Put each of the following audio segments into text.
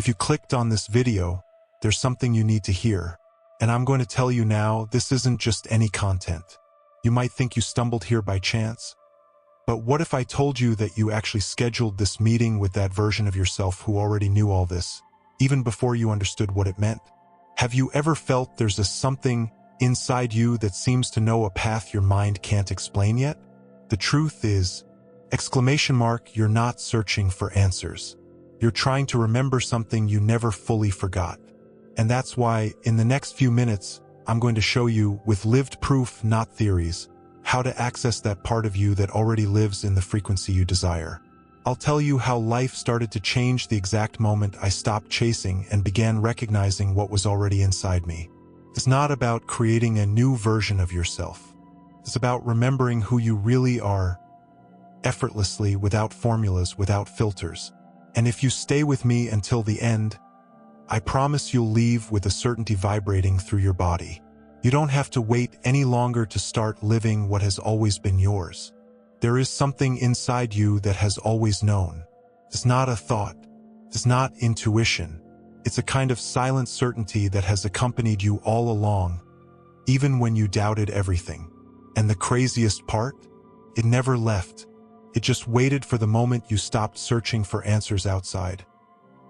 If you clicked on this video, there's something you need to hear. And I'm going to tell you now, this isn't just any content. You might think you stumbled here by chance. But what if I told you that you actually scheduled this meeting with that version of yourself who already knew all this, even before you understood what it meant? Have you ever felt there's a something inside you that seems to know a path your mind can't explain yet? The truth is, you're not searching for answers. You're trying to remember something you never fully forgot. And that's why, in the next few minutes, I'm going to show you, with lived proof, not theories, how to access that part of you that already lives in the frequency you desire. I'll tell you how life started to change the exact moment I stopped chasing and began recognizing what was already inside me. It's not about creating a new version of yourself. It's about remembering who you really are, effortlessly, without formulas, without filters. And if you stay with me until the end, I promise you'll leave with a certainty vibrating through your body. You don't have to wait any longer to start living what has always been yours. There is something inside you that has always known. It's not a thought. It's not intuition. It's a kind of silent certainty that has accompanied you all along, even when you doubted everything. And the craziest part? It never left. It just waited for the moment you stopped searching for answers outside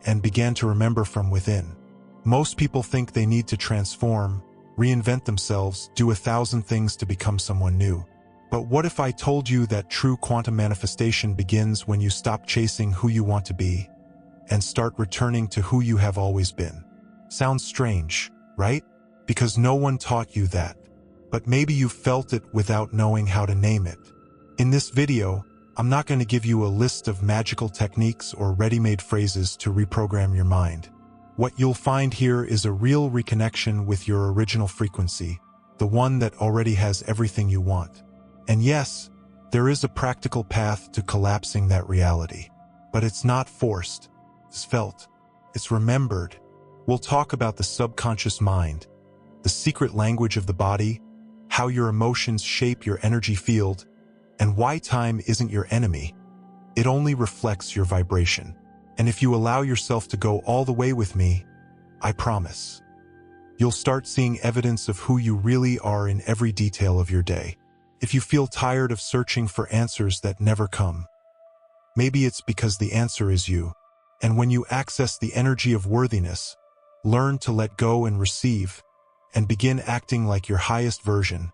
and began to remember from within. Most people think they need to transform, reinvent themselves, do 1,000 things to become someone new. But what if I told you that true quantum manifestation begins when you stop chasing who you want to be and start returning to who you have always been? Sounds strange, right? Because no one taught you that. But maybe you felt it without knowing how to name it. In this video, I'm not going to give you a list of magical techniques or ready-made phrases to reprogram your mind. What you'll find here is a real reconnection with your original frequency, the one that already has everything you want. And yes, there is a practical path to collapsing that reality. But it's not forced. It's felt. It's remembered. We'll talk about the subconscious mind, the secret language of the body, how your emotions shape your energy field, and why time isn't your enemy. It only reflects your vibration. And if you allow yourself to go all the way with me, I promise, you'll start seeing evidence of who you really are in every detail of your day. If you feel tired of searching for answers that never come, maybe it's because the answer is you. And when you access the energy of worthiness, learn to let go and receive, and begin acting like your highest version,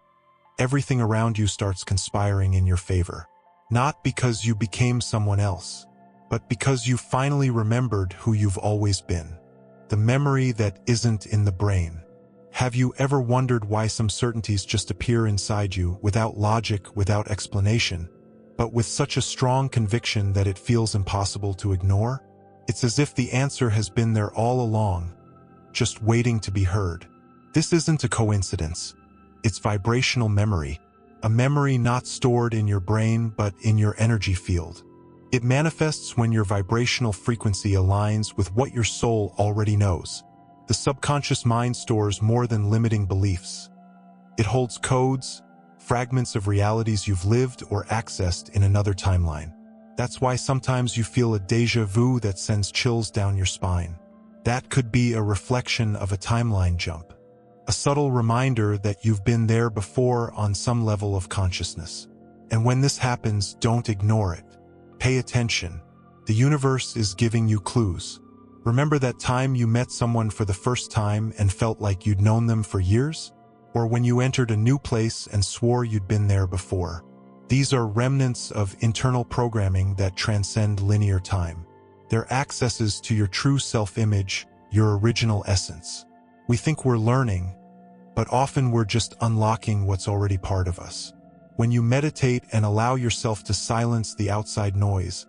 everything around you starts conspiring in your favor. Not because you became someone else, but because you finally remembered who you've always been. The memory that isn't in the brain. Have you ever wondered why some certainties just appear inside you without logic, without explanation, but with such a strong conviction that it feels impossible to ignore? It's as if the answer has been there all along, just waiting to be heard. This isn't a coincidence. It's vibrational memory, a memory not stored in your brain but in your energy field. It manifests when your vibrational frequency aligns with what your soul already knows. The subconscious mind stores more than limiting beliefs. It holds codes, fragments of realities you've lived or accessed in another timeline. That's why sometimes you feel a déjà vu that sends chills down your spine. That could be a reflection of a timeline jump. A subtle reminder that you've been there before on some level of consciousness. And when this happens, don't ignore it. Pay attention. The universe is giving you clues. Remember that time you met someone for the first time and felt like you'd known them for years? Or when you entered a new place and swore you'd been there before? These are remnants of internal programming that transcend linear time. They're accesses to your true self-image, your original essence. We think we're learning, but often we're just unlocking what's already part of us. When you meditate and allow yourself to silence the outside noise,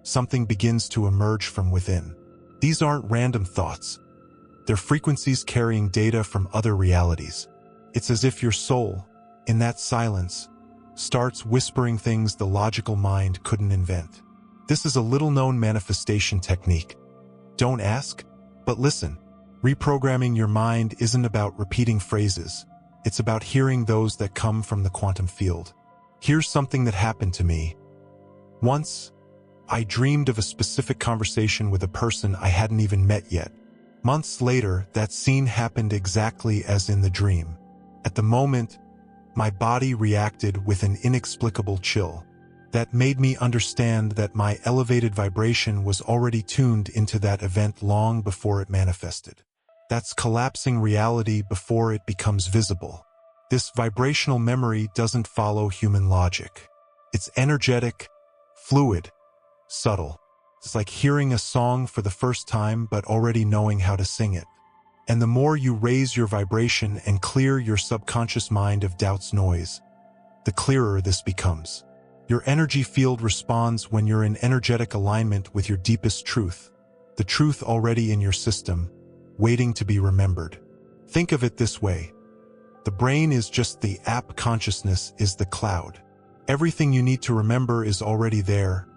something begins to emerge from within. These aren't random thoughts. They're frequencies carrying data from other realities. It's as if your soul, in that silence, starts whispering things the logical mind couldn't invent. This is a little-known manifestation technique. Don't ask, but listen. Reprogramming your mind isn't about repeating phrases. It's about hearing those that come from the quantum field. Here's something that happened to me. Once, I dreamed of a specific conversation with a person I hadn't even met yet. Months later, that scene happened exactly as in the dream. At the moment, my body reacted with an inexplicable chill that made me understand that my elevated vibration was already tuned into that event long before it manifested. That's collapsing reality before it becomes visible. This vibrational memory doesn't follow human logic. It's energetic, fluid, subtle. It's like hearing a song for the first time but already knowing how to sing it. And the more you raise your vibration and clear your subconscious mind of doubt's noise, the clearer this becomes. Your energy field responds when you're in energetic alignment with your deepest truth, the truth already in your system, waiting to be remembered. Think of it this way. The brain is just the app, consciousness is the cloud. Everything you need to remember is already there,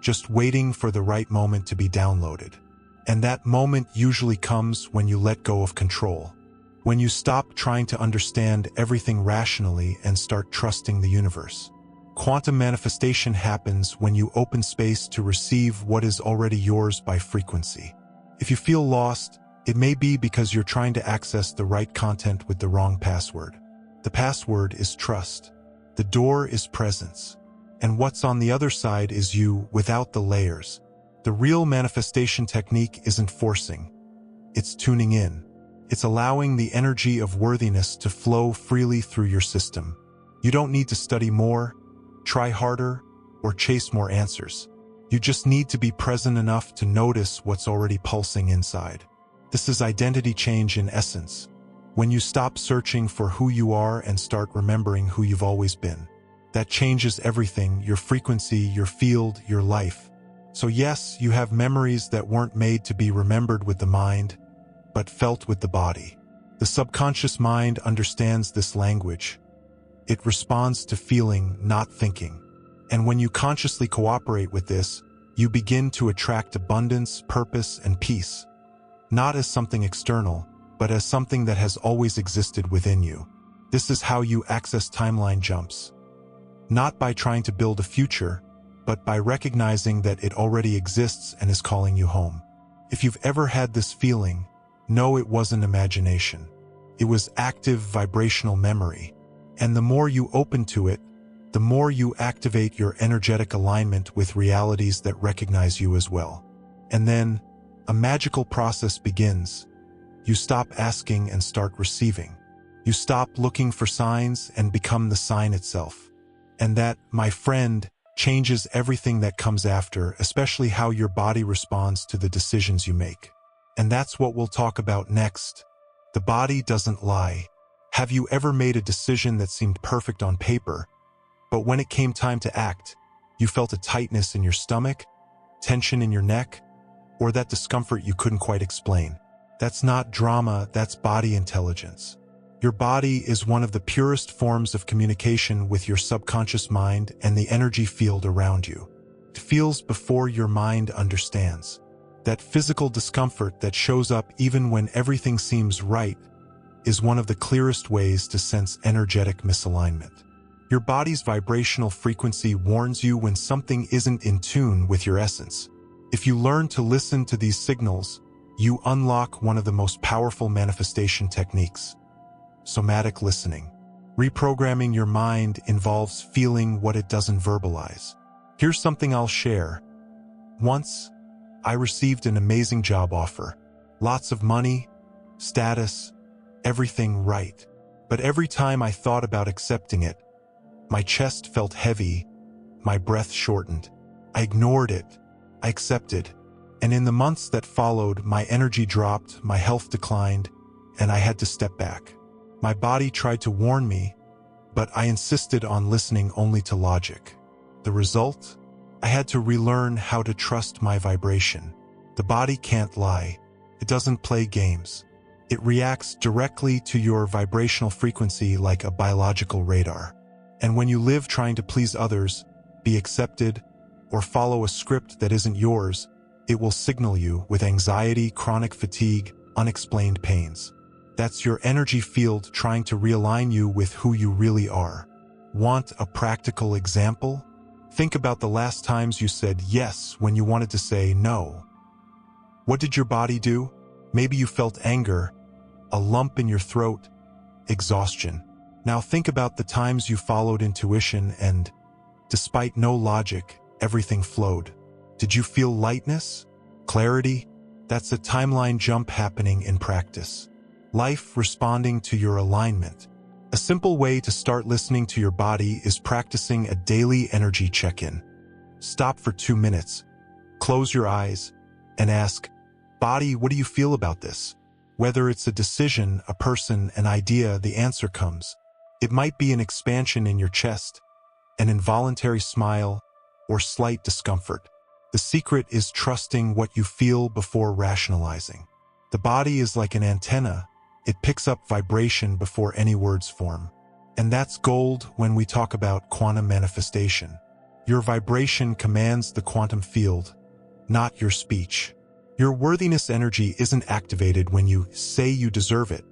just waiting for the right moment to be downloaded. And that moment usually comes when you let go of control, when you stop trying to understand everything rationally and start trusting the universe. Quantum manifestation happens when you open space to receive what is already yours by frequency. If you feel lost, it may be because you're trying to access the right content with the wrong password. The password is trust. The door is presence. And what's on the other side is you without the layers. The real manifestation technique isn't forcing. It's tuning in. It's allowing the energy of worthiness to flow freely through your system. You don't need to study more, try harder, or chase more answers. You just need to be present enough to notice what's already pulsing inside. This is identity change in essence. When you stop searching for who you are and start remembering who you've always been. That changes everything, your frequency, your field, your life. So yes, you have memories that weren't made to be remembered with the mind, but felt with the body. The subconscious mind understands this language. It responds to feeling, not thinking. And when you consciously cooperate with this, you begin to attract abundance, purpose, and peace. Not as something external, but as something that has always existed within you. This is how you access timeline jumps. Not by trying to build a future, but by recognizing that it already exists and is calling you home. If you've ever had this feeling, know it wasn't imagination. It was active vibrational memory. And the more you open to it, the more you activate your energetic alignment with realities that recognize you as well. And then, a magical process begins. You stop asking and start receiving. You stop looking for signs and become the sign itself. And that, my friend, changes everything that comes after, especially how your body responds to the decisions you make. And that's what we'll talk about next. The body doesn't lie. Have you ever made a decision that seemed perfect on paper, but when it came time to act, you felt a tightness in your stomach, tension in your neck, or that discomfort you couldn't quite explain? That's not drama, that's body intelligence. Your body is one of the purest forms of communication with your subconscious mind and the energy field around you. It feels before your mind understands. That physical discomfort that shows up even when everything seems right is one of the clearest ways to sense energetic misalignment. Your body's vibrational frequency warns you when something isn't in tune with your essence. If you learn to listen to these signals, you unlock one of the most powerful manifestation techniques: somatic listening. Reprogramming your mind involves feeling what it doesn't verbalize. Here's something I'll share. Once, I received an amazing job offer. Lots of money, status, everything right. But every time I thought about accepting it, my chest felt heavy, my breath shortened. I ignored it. I accepted. And in the months that followed, my energy dropped, my health declined, and I had to step back. My body tried to warn me, but I insisted on listening only to logic. The result? I had to relearn how to trust my vibration. The body can't lie. It doesn't play games. It reacts directly to your vibrational frequency like a biological radar. And when you live trying to please others, be accepted, or follow a script that isn't yours, it will signal you with anxiety, chronic fatigue, unexplained pains. That's your energy field trying to realign you with who you really are. Want a practical example? Think about the last times you said yes when you wanted to say no. What did your body do? Maybe you felt anger, a lump in your throat, exhaustion. Now think about the times you followed intuition and, despite no logic, everything flowed. Did you feel lightness? Clarity? That's a timeline jump happening in practice. Life responding to your alignment. A simple way to start listening to your body is practicing a daily energy check-in. Stop for 2 minutes, close your eyes, and ask, "Body, what do you feel about this?" Whether it's a decision, a person, an idea, the answer comes. It might be an expansion in your chest, an involuntary smile, or slight discomfort. The secret is trusting what you feel before rationalizing. The body is like an antenna. It picks up vibration before any words form. And that's gold when we talk about quantum manifestation. Your vibration commands the quantum field, not your speech. Your worthiness energy isn't activated when you say you deserve it,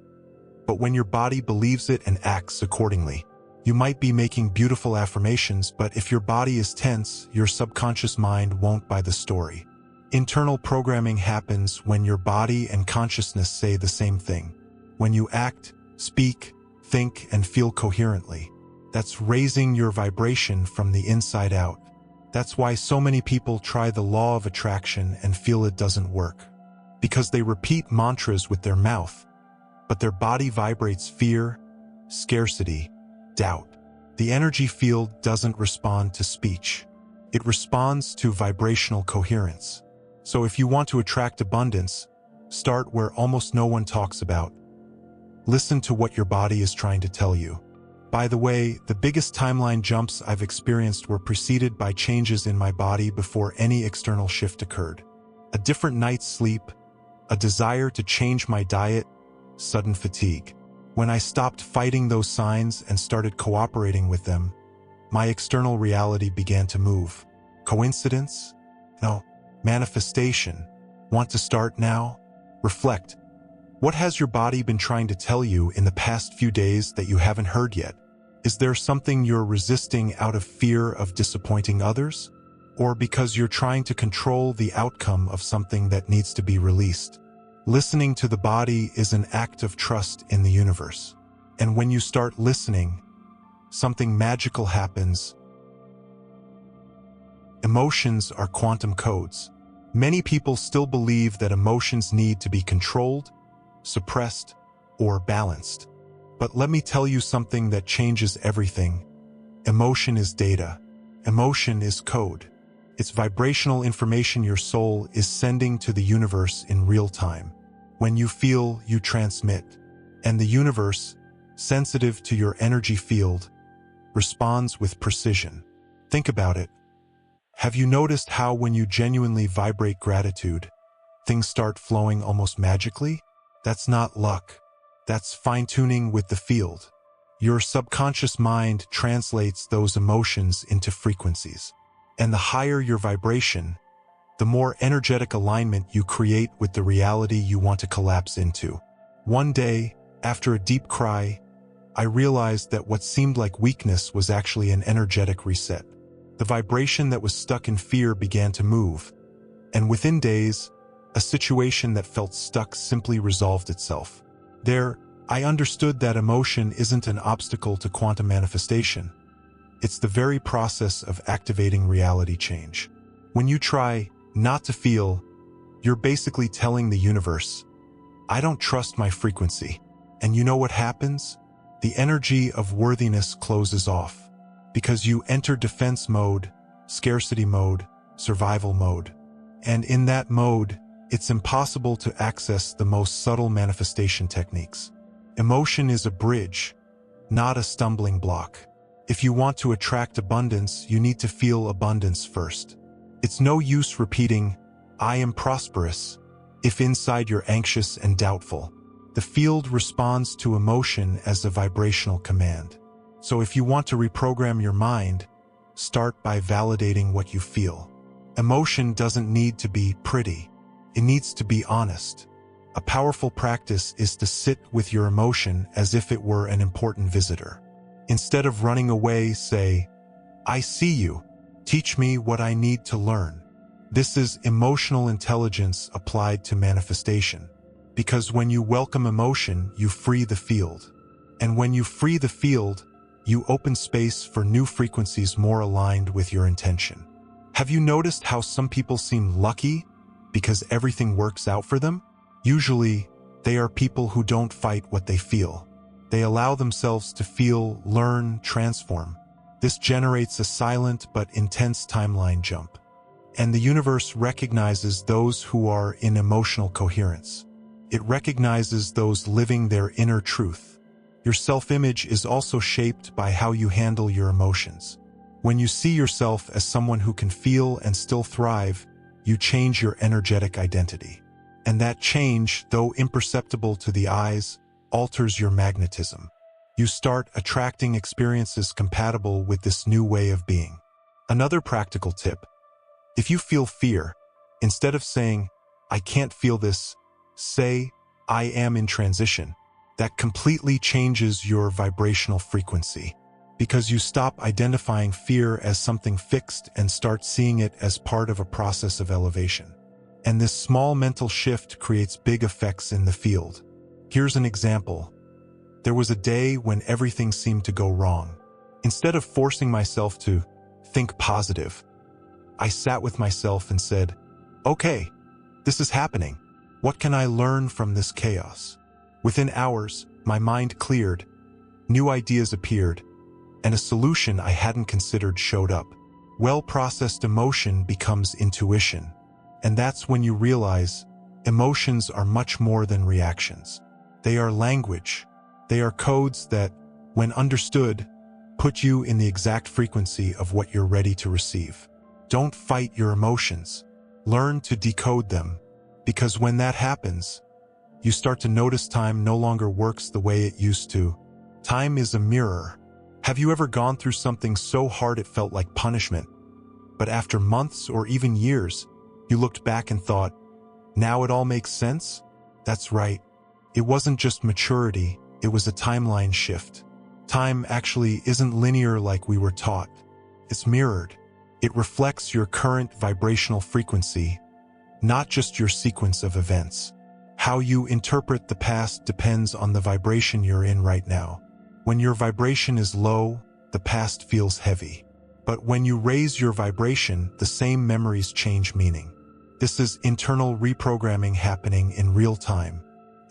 but when your body believes it and acts accordingly. You might be making beautiful affirmations, but if your body is tense, your subconscious mind won't buy the story. Internal programming happens when your body and consciousness say the same thing. When you act, speak, think, and feel coherently, that's raising your vibration from the inside out. That's why so many people try the law of attraction and feel it doesn't work. Because they repeat mantras with their mouth, but their body vibrates fear, scarcity, doubt. The energy field doesn't respond to speech. It responds to vibrational coherence. So if you want to attract abundance, start where almost no one talks about. Listen to what your body is trying to tell you. By the way, the biggest timeline jumps I've experienced were preceded by changes in my body before any external shift occurred. A different night's sleep, a desire to change my diet, sudden fatigue. When I stopped fighting those signs and started cooperating with them, my external reality began to move. Coincidence? No. Manifestation. Want to start now? Reflect. What has your body been trying to tell you in the past few days that you haven't heard yet? Is there something you're resisting out of fear of disappointing others? Or because you're trying to control the outcome of something that needs to be released? Listening to the body is an act of trust in the universe. And when you start listening, something magical happens. Emotions are quantum codes. Many people still believe that emotions need to be controlled, suppressed, or balanced. But let me tell you something that changes everything. Emotion is data. Emotion is code. It's vibrational information your soul is sending to the universe in real time. When you feel, you transmit. And the universe, sensitive to your energy field, responds with precision. Think about it. Have you noticed how when you genuinely vibrate gratitude, things start flowing almost magically? That's not luck. That's fine-tuning with the field. Your subconscious mind translates those emotions into frequencies. And the higher your vibration, the more energetic alignment you create with the reality you want to collapse into. One day, after a deep cry, I realized that what seemed like weakness was actually an energetic reset. The vibration that was stuck in fear began to move, and within days, a situation that felt stuck simply resolved itself. There, I understood that emotion isn't an obstacle to quantum manifestation. It's the very process of activating reality change. When you try not to feel, you're basically telling the universe, "I don't trust my frequency." And you know what happens? The energy of worthiness closes off, because you enter defense mode, scarcity mode, survival mode. And in that mode, it's impossible to access the most subtle manifestation techniques. Emotion is a bridge, not a stumbling block. If you want to attract abundance, you need to feel abundance first. It's no use repeating, "I am prosperous," if inside you're anxious and doubtful. The field responds to emotion as a vibrational command. So if you want to reprogram your mind, start by validating what you feel. Emotion doesn't need to be pretty. It needs to be honest. A powerful practice is to sit with your emotion as if it were an important visitor. Instead of running away, say, "I see you. Teach me what I need to learn. This is emotional intelligence applied to manifestation. Because when you welcome emotion, you free the field. And when you free the field, you open space for new frequencies more aligned with your intention. Have you noticed how some people seem lucky because everything works out for them? Usually, they are people who don't fight what they feel. They allow themselves to feel, learn, transform. This generates a silent but intense timeline jump. And the universe recognizes those who are in emotional coherence. It recognizes those living their inner truth. Your self-image is also shaped by how you handle your emotions. When you see yourself as someone who can feel and still thrive, you change your energetic identity. And that change, though imperceptible to the eyes, alters your magnetism. You start attracting experiences compatible with this new way of being. Another practical tip: if you feel fear, instead of saying, "I can't feel this," say, "I am in transition." That completely changes your vibrational frequency, because you stop identifying fear as something fixed and start seeing it as part of a process of elevation. And this small mental shift creates big effects in the field. Here's an example. There was a day when everything seemed to go wrong. Instead of forcing myself to think positive, I sat with myself and said, "Okay, this is happening. What can I learn from this chaos?" Within hours, my mind cleared, new ideas appeared, and a solution I hadn't considered showed up. Well-processed emotion becomes intuition. And that's when you realize emotions are much more than reactions. They are language. They are codes that, when understood, put you in the exact frequency of what you're ready to receive. Don't fight your emotions. Learn to decode them, because when that happens, you start to notice time no longer works the way it used to. Time is a mirror. Have you ever gone through something so hard it felt like punishment, but after months or even years, you looked back and thought, "Now it all makes sense?" That's right. It wasn't just maturity, it was a timeline shift. Time actually isn't linear like we were taught. It's mirrored. It reflects your current vibrational frequency, not just your sequence of events. How you interpret the past depends on the vibration you're in right now. When your vibration is low, the past feels heavy. But when you raise your vibration, the same memories change meaning. This is internal reprogramming happening in real time.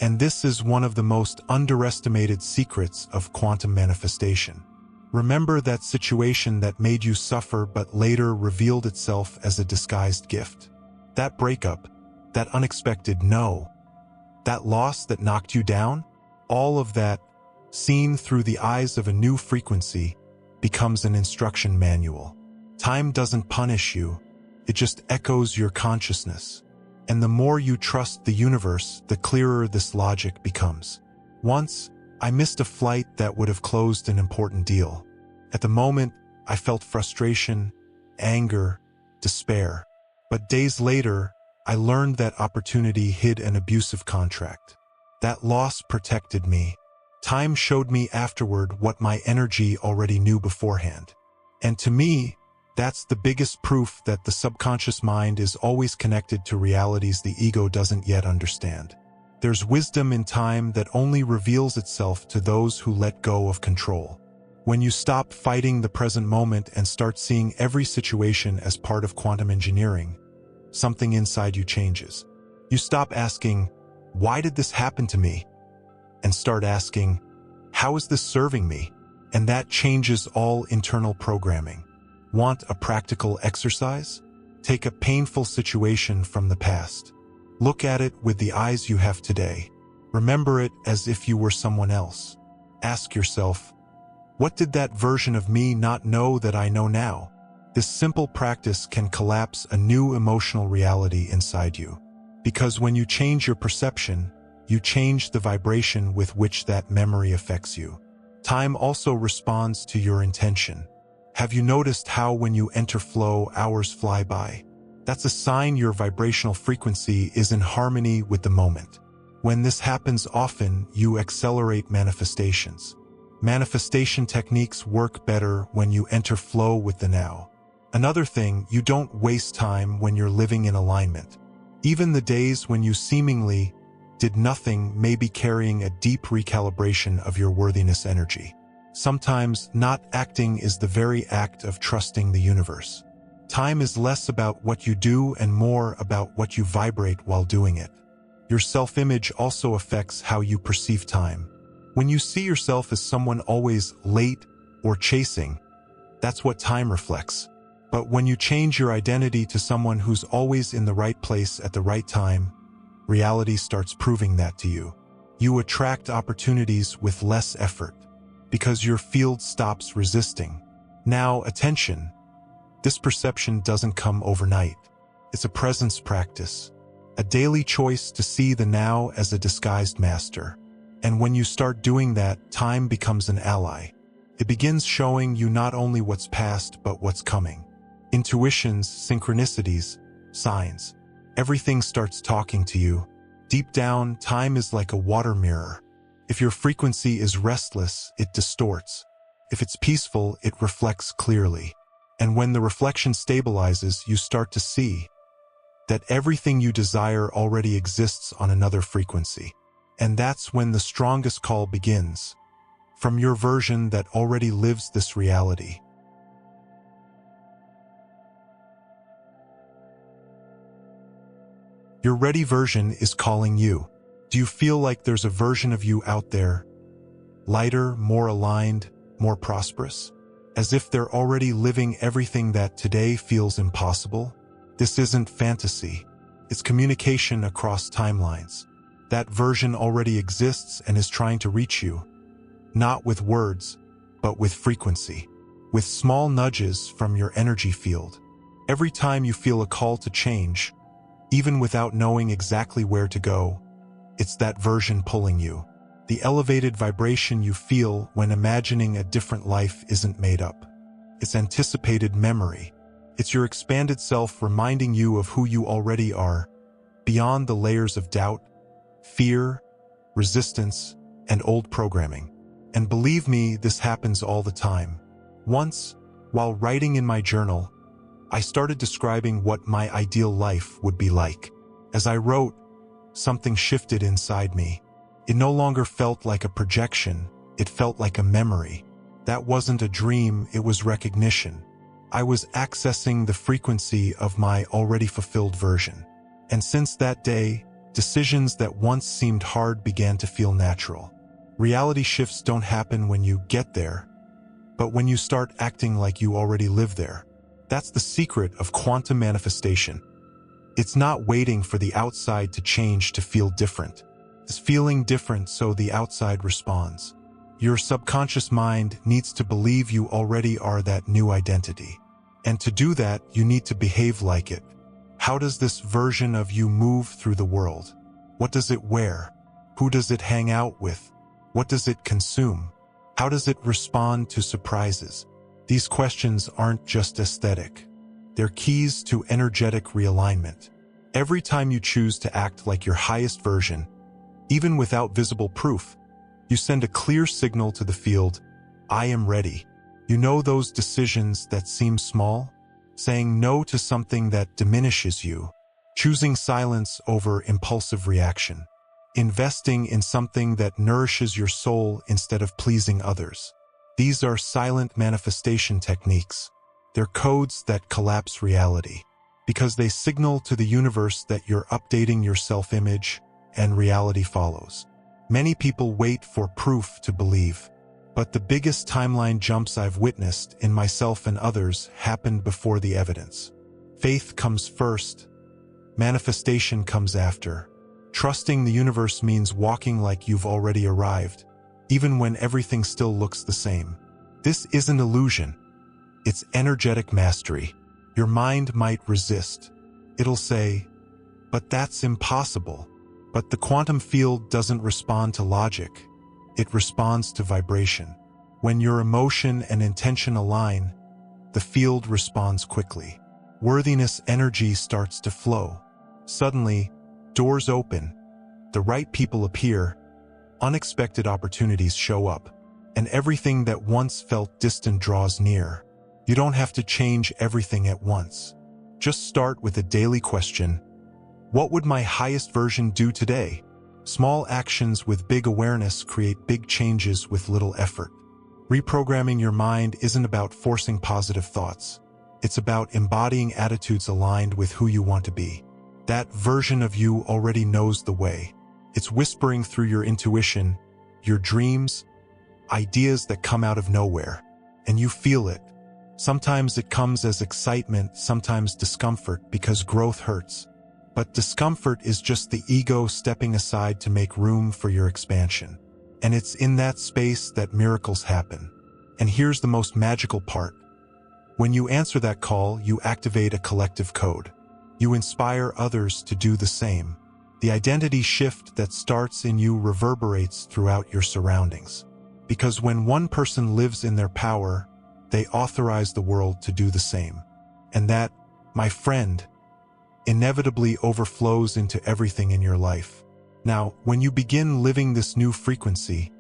And this is one of the most underestimated secrets of quantum manifestation. Remember that situation that made you suffer but later revealed itself as a disguised gift. That breakup, that unexpected no, that loss that knocked you down, all of that, seen through the eyes of a new frequency, becomes an instruction manual. Time doesn't punish you, it just echoes your consciousness. And the more you trust the universe, the clearer this logic becomes. Once, I missed a flight that would have closed an important deal. At the moment, I felt frustration, anger, despair. But days later, I learned that opportunity hid an abusive contract. That loss protected me. Time showed me afterward what my energy already knew beforehand. And to me, that's the biggest proof that the subconscious mind is always connected to realities the ego doesn't yet understand. There's wisdom in time that only reveals itself to those who let go of control. When you stop fighting the present moment and start seeing every situation as part of quantum engineering, something inside you changes. You stop asking, "Why did this happen to me?" and start asking, "How is this serving me?" And that changes all internal programming. Want a practical exercise? Take a painful situation from the past. Look at it with the eyes you have today. Remember it as if you were someone else. Ask yourself, what did that version of me not know that I know now? This simple practice can collapse a new emotional reality inside you. Because when you change your perception, you change the vibration with which that memory affects you. Time also responds to your intention. Have you noticed how when you enter flow, hours fly by? That's a sign your vibrational frequency is in harmony with the moment. When this happens often, you accelerate manifestations. Manifestation techniques work better when you enter flow with the now. Another thing, you don't waste time when you're living in alignment. Even the days when you seemingly did nothing may be carrying a deep recalibration of your worthiness energy. Sometimes not acting is the very act of trusting the universe. Time is less about what you do and more about what you vibrate while doing it. Your self-image also affects how you perceive time. When you see yourself as someone always late or chasing, that's what time reflects. But when you change your identity to someone who's always in the right place at the right time, reality starts proving that to you. You attract opportunities with less effort because your field stops resisting. Now, attention. This perception doesn't come overnight. It's a presence practice, a daily choice to see the now as a disguised master. And when you start doing that, time becomes an ally. It begins showing you not only what's past, but what's coming. Intuitions, synchronicities, signs. Everything starts talking to you. Deep down, time is like a water mirror. If your frequency is restless, it distorts. If it's peaceful, it reflects clearly. And when the reflection stabilizes, you start to see that everything you desire already exists on another frequency. And that's when the strongest call begins, from your version that already lives this reality. Your ready version is calling you. Do you feel like there's a version of you out there, lighter, more aligned, more prosperous? As if they're already living everything that today feels impossible? This isn't fantasy. It's communication across timelines. That version already exists and is trying to reach you, not with words, but with frequency, with small nudges from your energy field. Every time you feel a call to change, even without knowing exactly where to go, it's that version pulling you. The elevated vibration you feel when imagining a different life isn't made up. It's anticipated memory. It's your expanded self reminding you of who you already are, beyond the layers of doubt, fear, resistance, and old programming. And believe me, this happens all the time. Once, while writing in my journal, I started describing what my ideal life would be like. As I wrote, something shifted inside me. It no longer felt like a projection, it felt like a memory. That wasn't a dream, it was recognition. I was accessing the frequency of my already fulfilled version. And since that day, decisions that once seemed hard began to feel natural. Reality shifts don't happen when you get there, but when you start acting like you already live there. That's the secret of quantum manifestation. It's not waiting for the outside to change to feel different. It's feeling different so the outside responds. Your subconscious mind needs to believe you already are that new identity. And to do that, you need to behave like it. How does this version of you move through the world? What does it wear? Who does it hang out with? What does it consume? How does it respond to surprises? These questions aren't just aesthetic. They're keys to energetic realignment. Every time you choose to act like your highest version, even without visible proof, you send a clear signal to the field, I am ready. You know those decisions that seem small? Saying no to something that diminishes you, choosing silence over impulsive reaction, investing in something that nourishes your soul instead of pleasing others. These are silent manifestation techniques. They're codes that collapse reality, because they signal to the universe that you're updating your self-image, and reality follows. Many people wait for proof to believe, but the biggest timeline jumps I've witnessed in myself and others happened before the evidence. Faith comes first, manifestation comes after. Trusting the universe means walking like you've already arrived, even when everything still looks the same. This isn't illusion. It's energetic mastery. Your mind might resist. It'll say, but that's impossible. But the quantum field doesn't respond to logic. It responds to vibration. When your emotion and intention align, the field responds quickly. Worthiness energy starts to flow. Suddenly, doors open, the right people appear, unexpected opportunities show up, and everything that once felt distant draws near. You don't have to change everything at once. Just start with a daily question. What would my highest version do today? Small actions with big awareness create big changes with little effort. Reprogramming your mind isn't about forcing positive thoughts. It's about embodying attitudes aligned with who you want to be. That version of you already knows the way. It's whispering through your intuition, your dreams, ideas that come out of nowhere, and you feel it. Sometimes it comes as excitement, sometimes discomfort, because growth hurts. But discomfort is just the ego stepping aside to make room for your expansion. And it's in that space that miracles happen. And here's the most magical part. When you answer that call, you activate a collective code. You inspire others to do the same. The identity shift that starts in you reverberates throughout your surroundings. Because when one person lives in their power, they authorize the world to do the same. And that, my friend, inevitably overflows into everything in your life. Now, when you begin living this new frequency,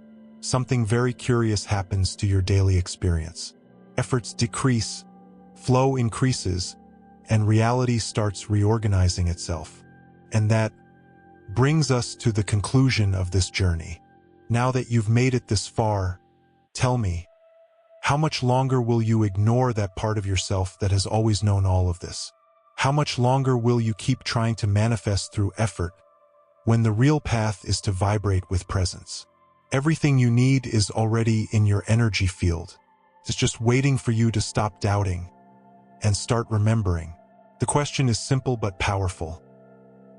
something very curious happens to your daily experience. Efforts decrease, flow increases, and reality starts reorganizing itself. And that brings us to the conclusion of this journey. Now that you've made it this far, tell me, how much longer will you ignore that part of yourself that has always known all of this? How much longer will you keep trying to manifest through effort when the real path is to vibrate with presence? Everything you need is already in your energy field. It's just waiting for you to stop doubting and start remembering. The question is simple but powerful.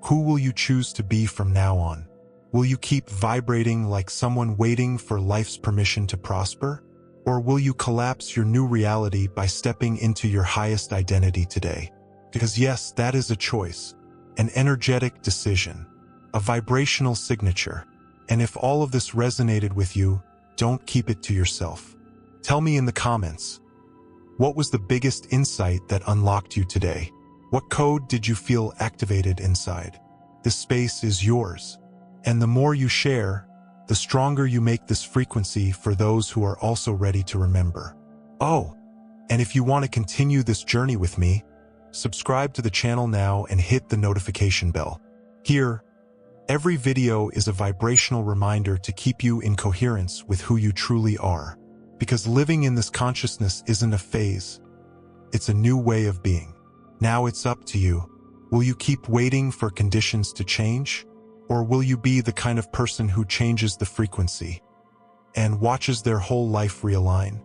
Who will you choose to be from now on? Will you keep vibrating like someone waiting for life's permission to prosper? Or will you collapse your new reality by stepping into your highest identity today? Because yes, that is a choice, an energetic decision, a vibrational signature. And if all of this resonated with you, don't keep it to yourself. Tell me in the comments, what was the biggest insight that unlocked you today? What code did you feel activated inside? This space is yours. And the more you share, the stronger you make this frequency for those who are also ready to remember. Oh, and if you want to continue this journey with me, subscribe to the channel now and hit the notification bell. Here, every video is a vibrational reminder to keep you in coherence with who you truly are. Because living in this consciousness isn't a phase, it's a new way of being. Now it's up to you. Will you keep waiting for conditions to change? Or will you be the kind of person who changes the frequency and watches their whole life realign?